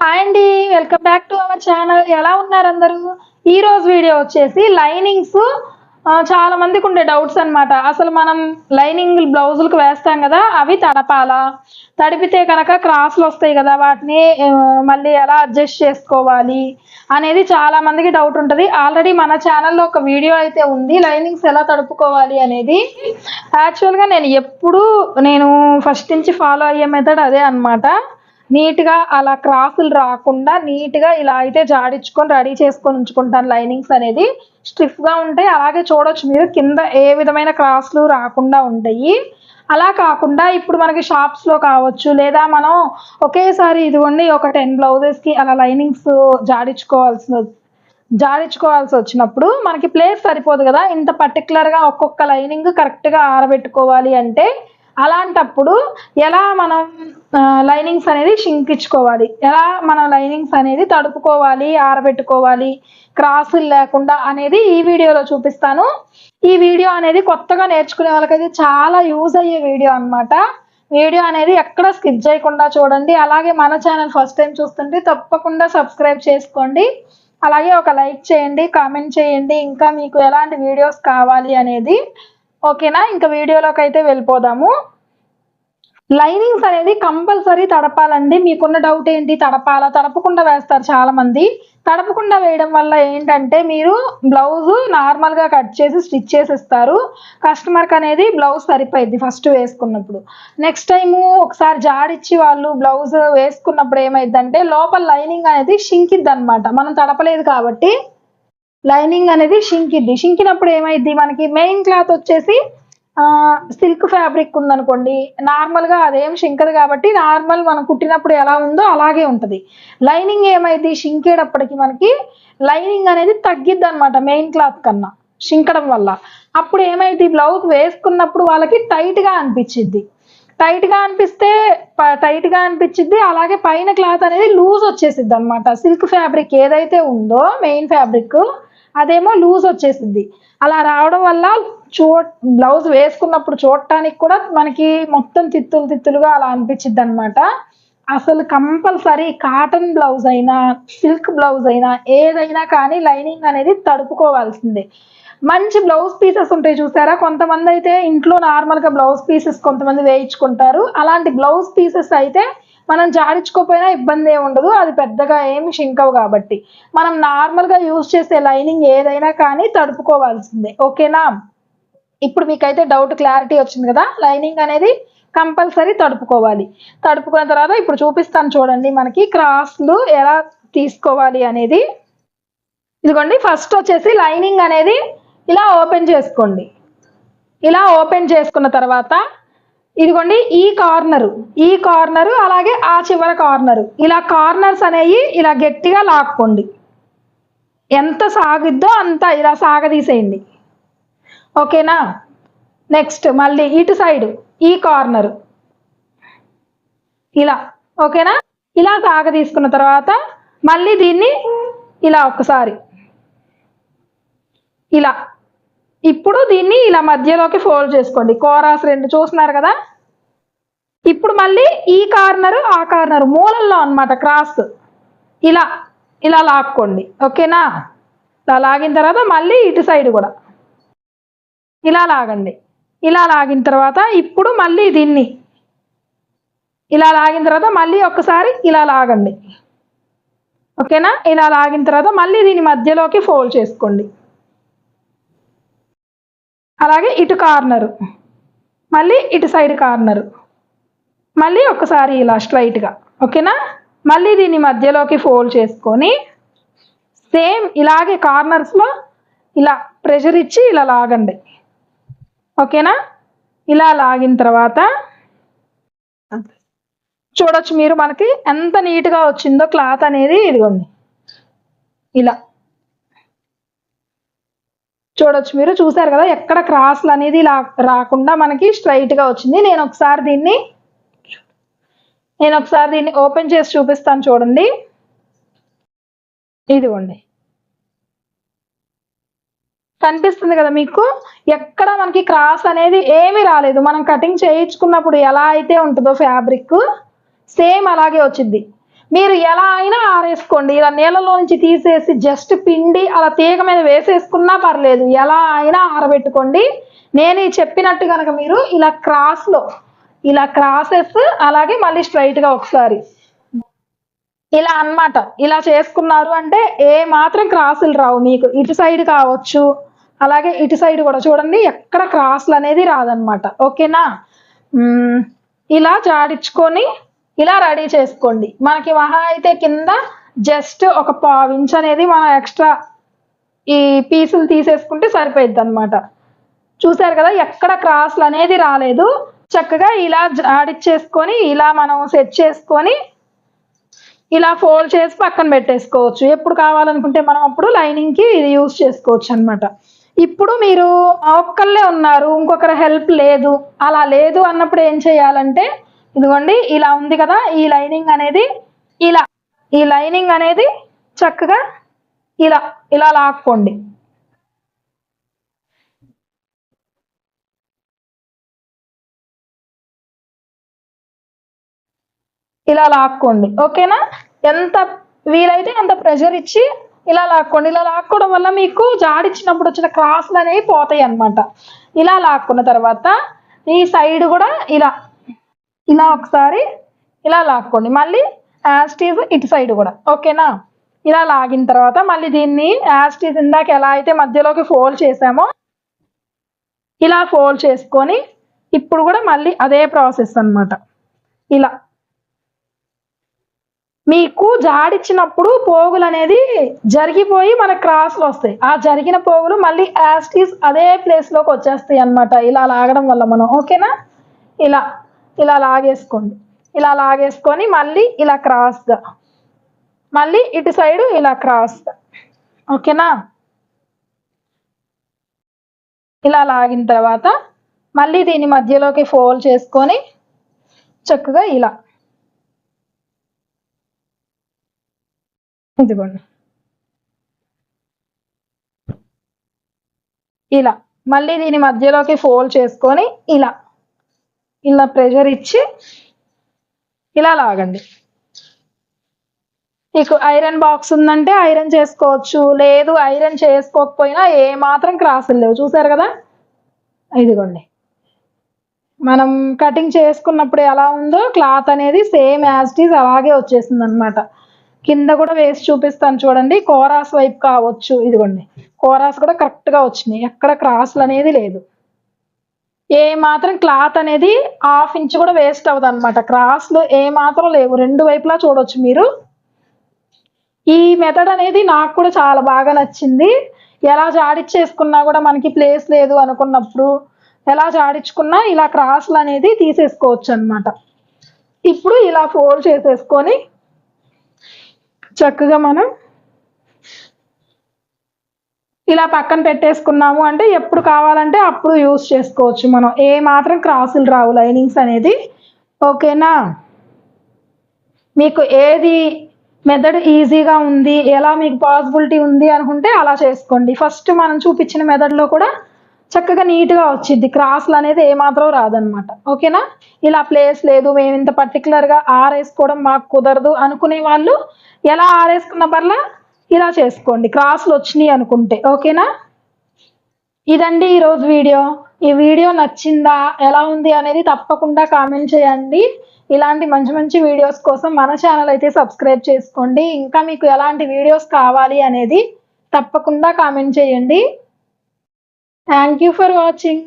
Hi అండి, welcome back to our channel. ఎలా ఉన్నారు అందరూ? ఈ రోజు వీడియో వచ్చేసి లైనింగ్స్. చాలా మందికి ఉండే డౌట్స్ అన్నమాట. అసలు మనం లైనింగ్ బ్లౌజులకు వేస్తాం కదా, అవి తడపాలా? తడిపితే కనుక క్రాస్లు వస్తాయి కదా, వాటిని మళ్ళీ ఎలా అడ్జస్ట్ చేసుకోవాలి అనేది చాలా మందికి డౌట్ ఉంటుంది. ఆల్రెడీ మన ఛానల్లో ఒక వీడియో అయితే ఉంది, లైనింగ్స్ ఎలా తడుపుకోవాలి అనేది. యాక్చువల్గా నేను ఫస్ట్ నుంచి ఫాలో అయ్యే మెథడ్ అదే అన్నమాట. నీట్గా అలా క్రాసులు రాకుండా నీట్గా ఇలా అయితే జాడించుకొని రెడీ చేసుకొని ఉంచుకుంటాను. లైనింగ్స్ అనేది స్టిఫ్గా ఉంటాయి. అలాగే చూడొచ్చు మీరు, కింద ఏ విధమైన క్రాస్లు రాకుండా ఉంటాయి. అలా కాకుండా ఇప్పుడు మనకి షాప్స్లో కావచ్చు, లేదా మనం ఒకేసారి ఇదిగోండి ఒక 10 బ్లౌజెస్కి అలా లైనింగ్స్ జాడించుకోవాల్సి వచ్చినప్పుడు మనకి ప్లేస్ సరిపోదు కదా. ఇంత పర్టికులర్గా ఒక్కొక్క లైనింగ్ కరెక్ట్గా ఆరబెట్టుకోవాలి అంటే, అలాంటప్పుడు ఎలా మనం లైనింగ్స్ అనేది షింకించుకోవాలి, ఎలా మనం లైనింగ్స్ అనేది తడుపుకోవాలి, ఆరబెట్టుకోవాలి క్రాసులు లేకుండా అనేది ఈ వీడియోలో చూపిస్తాను. ఈ వీడియో అనేది కొత్తగా నేర్చుకునే వాళ్ళకైతే చాలా యూజ్ అయ్యే వీడియో అన్నమాట. వీడియో అనేది ఎక్కడ స్కిప్ చేయకుండా చూడండి. అలాగే మన ఛానల్ ఫస్ట్ టైం చూస్తుంటే తప్పకుండా సబ్స్క్రైబ్ చేసుకోండి. అలాగే ఒక లైక్ చేయండి, కామెంట్ చేయండి, ఇంకా మీకు ఎలాంటి వీడియోస్ కావాలి అనేది. ఓకేనా, ఇంకా వీడియోలోకి అయితే వెళ్ళిపోదాము. లైనింగ్స్ అనేది కంపల్సరీ తడపాలండి. మీకున్న డౌట్ ఏంటి, తడపాలా? తడపకుండా వేస్తారు చాలా మంది. తడపకుండా వేయడం వల్ల ఏంటంటే, మీరు బ్లౌజ్ నార్మల్గా కట్ చేసి స్టిచ్ చేసిస్తారు. కస్టమర్కి అనేది బ్లౌజ్ సరిపోయింది ఫస్ట్ వేసుకున్నప్పుడు. నెక్స్ట్ టైము ఒకసారి జాడిచ్చి వాళ్ళు బ్లౌజ్ వేసుకున్నప్పుడు ఏమైందంటే, లోపల లైనింగ్ అనేది షింకిద్ది అనమాట. మనం తడపలేదు కాబట్టి లైనింగ్ అనేది షింకిద్ది. షింకినప్పుడు ఏమైద్ది, మనకి మెయిన్ క్లాత్ వచ్చేసి సిల్క్ ఫ్యాబ్రిక్ ఉందనుకోండి, నార్మల్గా అదేం షింకదు కాబట్టి నార్మల్ మనం కుట్టినప్పుడు ఎలా ఉందో అలాగే ఉంటుంది. లైనింగ్ ఏమైంది, షింకేటప్పటికి మనకి లైనింగ్ అనేది తగ్గిద్ది అనమాట మెయిన్ క్లాత్ కన్నా షింకడం వల్ల. అప్పుడు ఏమైంది, బ్లౌజ్ వేసుకున్నప్పుడు వాళ్ళకి టైట్గా అనిపించిద్ది. టైట్గా అనిపించిద్ది. అలాగే పైన క్లాత్ అనేది లూజ్ వచ్చేసిద్ది అనమాట. సిల్క్ ఫ్యాబ్రిక్ ఏదైతే ఉందో మెయిన్ ఫ్యాబ్రిక్ అదేమో లూజ్ వచ్చేసిద్ది. అలా రావడం వల్ల బ్లౌజ్ వేసుకున్నప్పుడు చూడటానికి కూడా మనకి మొత్తం తిత్తులుగా అలా అనిపించిద్ది అనమాట. అసలు కంపల్సరీ కాటన్ బ్లౌజ్ అయినా సిల్క్ బ్లౌజ్ అయినా ఏదైనా కానీ లైనింగ్ అనేది తడుపుకోవాల్సిందే. మంచి బ్లౌజ్ పీసెస్ ఉంటాయి చూసారా, కొంతమంది అయితే ఇంట్లో నార్మల్గా బ్లౌజ్ పీసెస్ కొంతమంది వేయించుకుంటారు. అలాంటి బ్లౌజ్ పీసెస్ అయితే మనం జాడించుకోపోయినా ఇబ్బంది ఏమి ఉండదు, అది పెద్దగా ఏమి షింకవు కాబట్టి. మనం నార్మల్గా యూజ్ చేసే లైనింగ్ ఏదైనా కానీ తడుపుకోవాల్సిందే. ఓకేనా, ఇప్పుడు మీకైతే డౌట్ క్లారిటీ వచ్చింది కదా. లైనింగ్ అనేది కంపల్సరీ తడుపుకోవాలి. తడుపుకున్న తర్వాత ఇప్పుడు చూపిస్తాను చూడండి, మనకి క్రాస్లు ఎలా తీసుకోవాలి అనేది. ఇదిగోండి, ఫస్ట్ వచ్చేసి లైనింగ్ అనేది ఇలా ఓపెన్ చేసుకోండి. ఇలా ఓపెన్ చేసుకున్న తర్వాత ఇదిగోండి ఈ కార్నరు అలాగే ఆ చివరి కార్నరు, ఇలా కార్నర్స్ అనేవి ఇలా గట్టిగా లాక్కోండి. ఎంత సాగిద్దో అంత ఇలా సాగదీసేయండి. ఓకేనా, నెక్స్ట్ మళ్ళీ ఇటు సైడు ఈ కార్నరు ఇలా. ఓకేనా, ఇలా సాగదీసుకున్న తర్వాత మళ్ళీ దీన్ని ఇలా ఒక్కసారి ఇలా. ఇప్పుడు దీన్ని ఇలా మధ్యలోకి ఫోల్డ్ చేసుకోండి. కోరాస్ 2 చూస్తున్నారు కదా. ఇప్పుడు మళ్ళీ ఈ కార్నరు ఆ కార్నరు మూలల్లో అన్నమాట క్రాస్ ఇలా ఇలా లాక్కోండి. ఓకేనా, ఇలా లాగిన తర్వాత మళ్ళీ ఇటు సైడ్ కూడా ఇలా లాగండి. ఇలా లాగిన తర్వాత ఇప్పుడు మళ్ళీ దీన్ని ఇలా లాగిన తర్వాత మళ్ళీ ఒక్కసారి ఇలా లాగండి. ఓకేనా, ఇలా లాగిన తర్వాత మళ్ళీ దీన్ని మధ్యలోకి ఫోల్డ్ చేసుకోండి. అలాగే ఇటు కార్నరు మళ్ళీ ఇటు సైడ్ కార్నరు మళ్ళీ ఒక్కసారి ఇలా స్ట్రైట్గా. ఓకేనా, మళ్ళీ దీన్ని మధ్యలోకి ఫోల్డ్ చేసుకొని సేమ్ ఇలాగే కార్నర్స్లో ఇలా ప్రెషర్ ఇచ్చి ఇలా లాగండి. ఓకేనా, ఇలా లాగిన తర్వాత చూడొచ్చు మీరు, మనకి ఎంత నీట్గా వచ్చిందో క్లాత్ అనేది. ఇదిగోండి ఇలా చూడొచ్చు మీరు, చూసారు కదా, ఎక్కడ క్రాస్లు అనేది రాకుండా మనకి స్ట్రైట్గా వచ్చింది. నేను ఒకసారి దీన్ని ఓపెన్ చేసి చూపిస్తాను చూడండి. ఇదిగోండి, కనిపిస్తుంది కదా మీకు, ఎక్కడ మనకి క్రాస్ అనేది ఏమీ రాలేదు. మనం కటింగ్ చేయించుకున్నప్పుడు ఎలా అయితే ఉంటుందో ఫ్యాబ్రిక్ సేమ్ అలాగే వచ్చింది. మీరు ఎలా అయినా ఆరేసుకోండి. ఇలా నీళ్ళలో నుంచి తీసేసి జస్ట్ పిండి అలా తీగ మీద వేసేసుకున్నా పర్లేదు, ఎలా అయినా ఆరబెట్టుకోండి. నేను చెప్పినట్టు కనుక మీరు ఇలా క్రాస్లో ఇలా క్రాసెస్ అలాగే మళ్ళీ స్ట్రైట్గా ఒకసారి ఇలా అన్నమాట. ఇలా చేసుకున్నారు అంటే ఏ మాత్రం క్రాసులు రావు మీకు. ఇటు సైడ్ కావచ్చు, అలాగే ఇటు సైడ్ కూడా చూడండి ఎక్కడ క్రాసులు అనేది రాదనమాట. ఓకేనా? ఇలా జాడించుకొని ఇలా రెడీ చేసుకోండి. మనకి మహా అయితే కింద జస్ట్ ఒక ½ ఇంచ్ అనేది మనం ఎక్స్ట్రా ఈ పీసులు తీసేసుకుంటే సరిపోయిద్ది అనమాట. చూసారు కదా ఎక్కడ క్రాసులు అనేది రాలేదు. చక్కగా ఇలా జాడిచ్చేసుకొని ఇలా మనం సెట్ చేసుకొని ఇలా ఫోల్డ్ చేసి పక్కన పెట్టేసుకోవచ్చు. ఎప్పుడు కావాలనుకుంటే మనం అప్పుడు లైనింగ్కి ఇది యూజ్ చేసుకోవచ్చు అనమాట. ఇప్పుడు మీరు ఒక్కళ్ళే ఉన్నారు, ఇంకొకరి హెల్ప్ లేదు, అలా లేదు అన్నప్పుడు ఏం చేయాలంటే ఇదిగోండి ఇలా ఉంది కదా, ఈ లైనింగ్ అనేది చక్కగా ఇలా ఇలా లాక్కోండి. ఇలా లాక్కోండి. ఓకేనా? ఎంత వీలైతే అంత ప్రెషర్ ఇచ్చి ఇలా లాక్కోండి. ఇలా లాక్కోవడం వల్ల మీకు జాడిచ్చినప్పుడు వచ్చిన క్రాస్లు అనేవి పోతాయి అన్నమాట. ఇలా లాక్కున్న తర్వాత ఈ సైడ్ కూడా ఇలా ఇలా ఒకసారి ఇలా లాక్కోండి. మళ్ళీ యాస్టీజ్ ఇటు సైడ్ కూడా. ఓకేనా? ఇలా లాగిన తర్వాత మళ్ళీ దీన్ని యాస్టీజ్ ఇందాక ఎలా అయితే మధ్యలోకి ఫోల్డ్ చేసామో ఇలా ఫోల్డ్ చేసుకొని ఇప్పుడు కూడా మళ్ళీ అదే ప్రాసెస్ అన్నమాట. ఇలా మీకు జాడిచ్చినప్పుడు పోగులు అనేది జరిగిపోయి మన క్రాస్లు వస్తాయి. ఆ జరిగిన పోగులు మళ్ళీ యాస్టీస్ అదే ప్లేస్లోకి వచ్చేస్తాయి అన్నమాట ఇలా లాగడం వల్ల మనం. ఓకేనా? ఇలా ఇలా లాగేసుకోండి. ఇలా లాగేసుకొని మళ్ళీ ఇలా క్రాస్గా మళ్ళీ ఇటు సైడు ఇలా క్రాస్గా. ఓకేనా? ఇలా లాగిన తర్వాత మళ్ళీ దీని మధ్యలోకి ఫోల్డ్ చేసుకొని చక్కగా ఇలా ఇదిగోండి ఇలా మళ్ళీ దీని మధ్యలోకి ఫోల్డ్ చేసుకొని ఇలా ఇలా ప్రెషర్ ఇచ్చి ఇలా లాగండి. మీకు ఐరన్ బాక్స్ ఉందంటే ఐరన్ చేసుకోవచ్చు, లేదు ఐరన్ చేసుకోకపోయినా ఏ మాత్రం క్రాసులు లేవు. చూసారు కదా? ఇదిగోండి మనం కటింగ్ చేసుకున్నప్పుడు ఎలా ఉందో క్లాత్ అనేది సేమ్ యాజ్ ఇట్ ఈజ్ అలాగే వచ్చేసింది అనమాట. కింద కూడా వేసి చూపిస్తాను చూడండి. కోరాస్ వైపు కావచ్చు, ఇదిగోండి కోరాస్ కూడా కరెక్ట్గా వచ్చినాయి, ఎక్కడ క్రాస్లు అనేది లేదు. ఏ మాత్రం క్లాత్ అనేది ½ ఇంచ్ కూడా వేస్ట్ అవ్వదు అనమాట. క్రాస్లు ఏ మాత్రం లేవు, రెండు వైపులా చూడొచ్చు మీరు. ఈ మెథడ్ అనేది నాకు కూడా చాలా బాగా నచ్చింది. ఎలా జాడిచ్చేసుకున్నా కూడా మనకి ప్లేస్ లేదు అనుకున్నప్పుడు ఎలా జాడించుకున్నా ఇలా క్రాస్లు అనేది తీసేసుకోవచ్చు అనమాట. ఇప్పుడు ఇలా ఫోల్డ్ చేసేసుకొని చక్కగా మనం ఇలా పక్కన పెట్టేసుకున్నాము అంటే ఎప్పుడు కావాలంటే అప్పుడు యూస్ చేసుకోవచ్చు మనం. ఏ మాత్రం క్రాసులు రావు లైనింగ్స్ అనేది. ఓకేనా? మీకు ఏది మెథడ్ ఈజీగా ఉంది, ఎలా మీకు పాసిబిలిటీ ఉంది అనుకుంటే అలా చేసుకోండి. ఫస్ట్ మనం చూపించిన మెథడ్లో కూడా చక్కగా నీట్గా వచ్చింది, క్రాస్లు అనేది ఏమాత్రం రాదనమాట. ఓకేనా? ఇలా ప్లేస్ లేదు, మేము ఇంత పర్టికులర్గా ఆరేసుకోవడం మాకు కుదరదు అనుకునే వాళ్ళు ఎలా ఆరేసుకున్న పర్లా ఇలా చేసుకోండి, క్రాస్లు వచ్చినాయి అనుకుంటే. ఓకేనా? ఇదండి ఈరోజు వీడియో. ఈ వీడియో నచ్చిందా, ఎలా ఉంది అనేది తప్పకుండా కామెంట్ చేయండి. ఇలాంటి మంచి మంచి వీడియోస్ కోసం మన ఛానల్ అయితే సబ్స్క్రైబ్ చేసుకోండి. ఇంకా మీకు ఎలాంటి వీడియోస్ కావాలి అనేది తప్పకుండా కామెంట్ చేయండి. Thank you for watching.